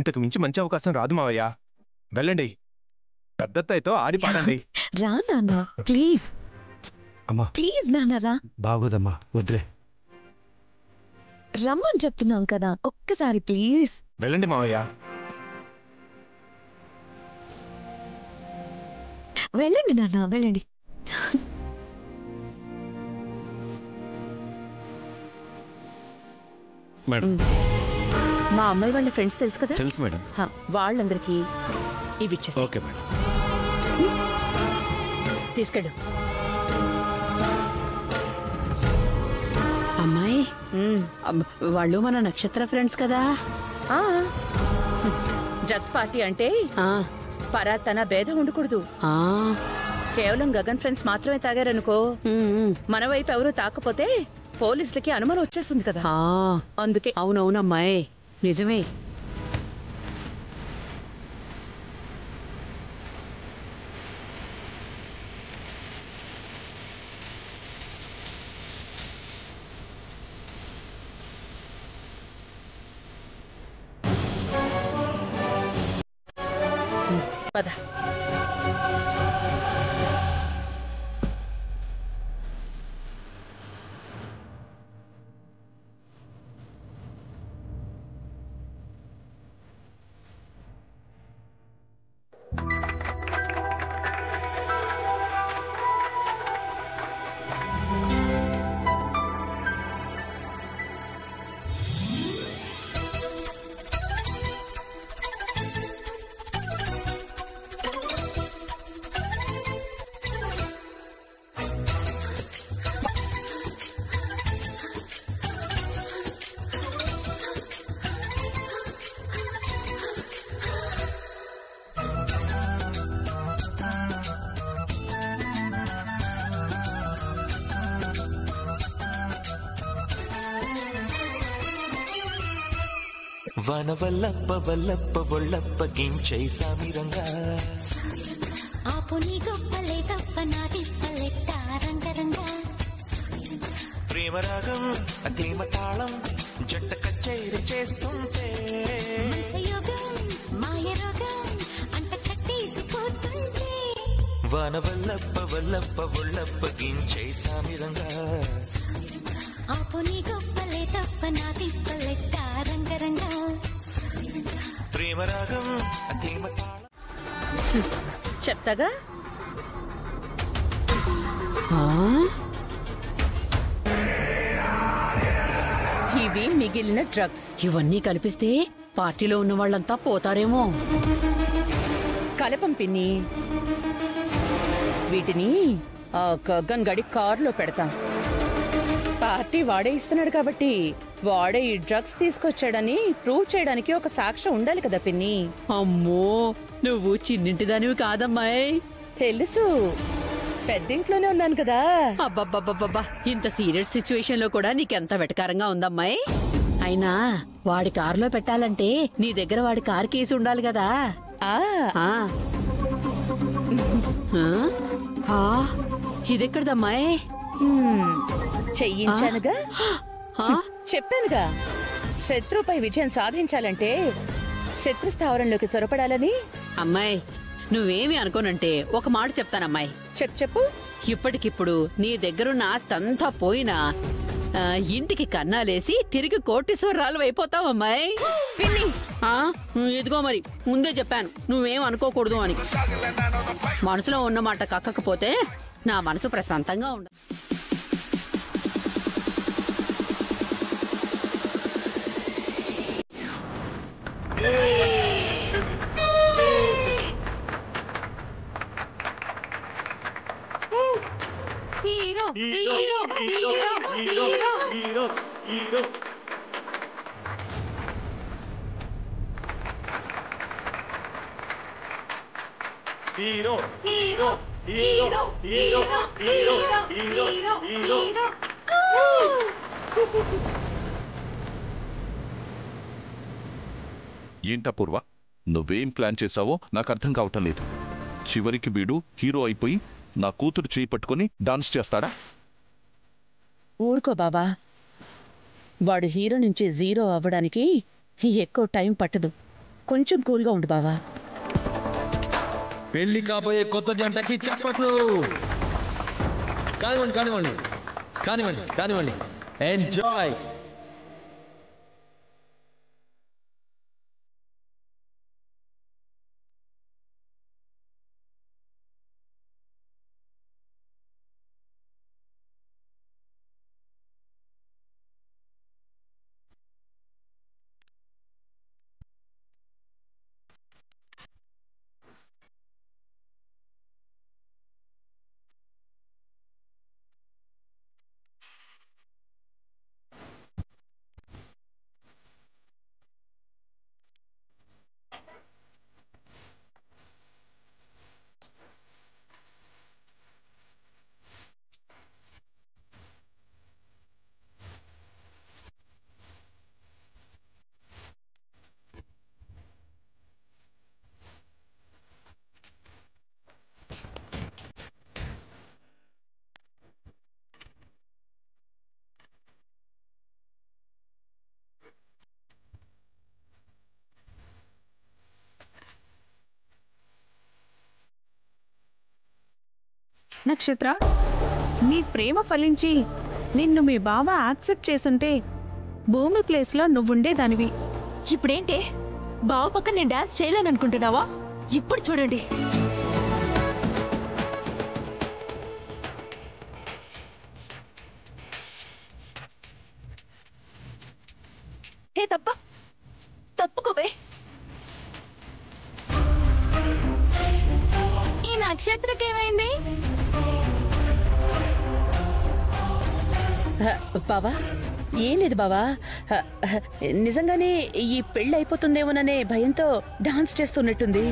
ఇంతకు మించి మంచి అవకాశం రాదు మావయ్య. వెళ్ళండి, పెద్దత్తయ్యతో ఆడి పాడండి. రా నాన్న ప్లీజ్. అమ్మా ప్లీజ్ నాన్న రా. బాగోదమ్మా, వద్దులే. రమ్మని చెప్తున్నాం కదా, ఒక్కసారి ప్లీజ్. వెళ్ళండి మావయ్య. వెళ్ళండి నాన్న, వెళ్ళండి. మేడం, మా అమ్మాయి వాళ్ళ ఫ్రెండ్స్ తెలుసు కదా? తెలుసు మేడం. వాళ్ళందరికీ ఇవి ఇచ్చేసి. Okay madam. తీసుకెళ్ళు. అమ్మాయి, వాళ్ళు మన నక్షత్ర ఫ్రెండ్స్ కదా? డ్రగ్స్ పార్టీ అంటే పరాతన భేదం ఉండకూడదు. కేవలం గగన్ ఫ్రెండ్స్ మాత్రమే తాగారనుకో, మన వైపు ఎవరు తాకపోతే పోలీసులకి అనుమానం వచ్చేస్తుంది కదా, అందుకే. అవునవునమ్మాయి, నిజమే. పద. వనవల్లప్ప వల్లప్ప ఒళ్ళప్ప గించై సామిరంగా ఆపుని గొప్పలే తప్ప నాది పల్లెట్ట రంగరంగా ప్రేమరాగం అతీమ తాళం జట్ట కచేరి చేస్తుంటే మాయ రోగం అంట కట్టేసిపోతుంటే వనవల్లప్ప వల్లప్ప ఒళ్ళప్ప గించై సామిరంగా ఆపుని గొప్పలే తప్ప నాది పల్లెట్ట రంగరంగా ప్రేమరాగం అతీమ తాళం. చెప్తాగా, ఇవి మిగిలిన డ్రగ్స్. ఇవన్నీ కలిపిస్తే పార్టీలో ఉన్న వాళ్ళంతా పోతారేమో. కలపం పిన్ని, వీటిని ఆ గగన్ గడి కారులో పెడతాం. పార్టీ వాడే ఇస్తున్నాడు కాబట్టి వాడే ఈ డ్రగ్స్ తీసుకొచ్చాడని ప్రూవ్ చేయడానికి ఒక సాక్ష్యం ఉండాలి కదా పిన్ని. అమ్మో, నువ్వు చిన్నింటిదానివి కాదమ్మాయి. తెలుసు, పెద్దింట్లోనే ఉన్నాను కదా. అబ్బబ్బబ్బబ్బా, ఇంత సీరియస్ సిచ్యువేషన్ లో కూడా నీకెంత వెటకారంగా ఉందమ్మాయి. అయినా వాడి కారులో పెట్టాలంటే నీ దగ్గర వాడి కారు కేసి ఉండాలి కదా. ఇదెక్కడదమ్మాయి? చెయ్యించానుగా, చెప్పానుగా. శత్రుపై విజయం సాధించాలంటే శత్రుస్థావరంలోకి చొరపడాలని. అమ్మాయి, నువ్వేమి అనుకోనంటే ఒక మాట చెప్తానమ్మాయి. చెప్పు. ఇప్పటికిప్పుడు నీ దగ్గరున్న ఆస్తంతా పోయినా ఇంటికి కన్నాలేసి తిరిగి కోటీశ్వరరాలు అయిపోతావమ్మాయి. ఇదిగో మరి ముందే చెప్పాను, నువ్వేం అనుకోకూడదు అని. మనసులో ఉన్నమాట కక్కకపోతే నా మనసు ప్రశాంతంగా ఉండ. ఏంటా పూర్వ, నువ్వేం ప్లాన్ చేసావో నాకు అర్థం కావటం లేదు. చివరికి వీడు హీరో అయిపోయి నా కూతురు చేయి పట్టుకుని డాన్స్ చేస్తాడా? ఊరుకో బాబా, వాడు హీరో నుంచి జీరో అవ్వడానికి ఎక్కువ టైం పట్టదు. కొంచెం కూల్గా ఉండు బావా. పెళ్లి కాబోయే కొత్త జంటకి చప్పట్లు. కానివ్వండి కానివ్వండి కానివ్వండి కానివ్వండి. ఎంజాయ్. నక్షత్ర, నీ ప్రేమ ఫలించి నిన్ను మీ బావ యాక్సెప్ట్ చేసుంటే భూమి ప్లేస్లో నువ్వుండేదానివి. ఇప్పుడేంటే బావ పక్క నేను డాన్స్ చేయలేననుకుంటున్నావా? ఇప్పుడు చూడండి. ఏ తప్పుకోవే. ఈ నక్షత్రకేమైంది? బావా, ఏం లేదు బావా. నిజంగానే ఈ పెళ్ళి అయిపోతుందేమోననే భయంతో డాన్స్ చేస్తున్నట్టుంది.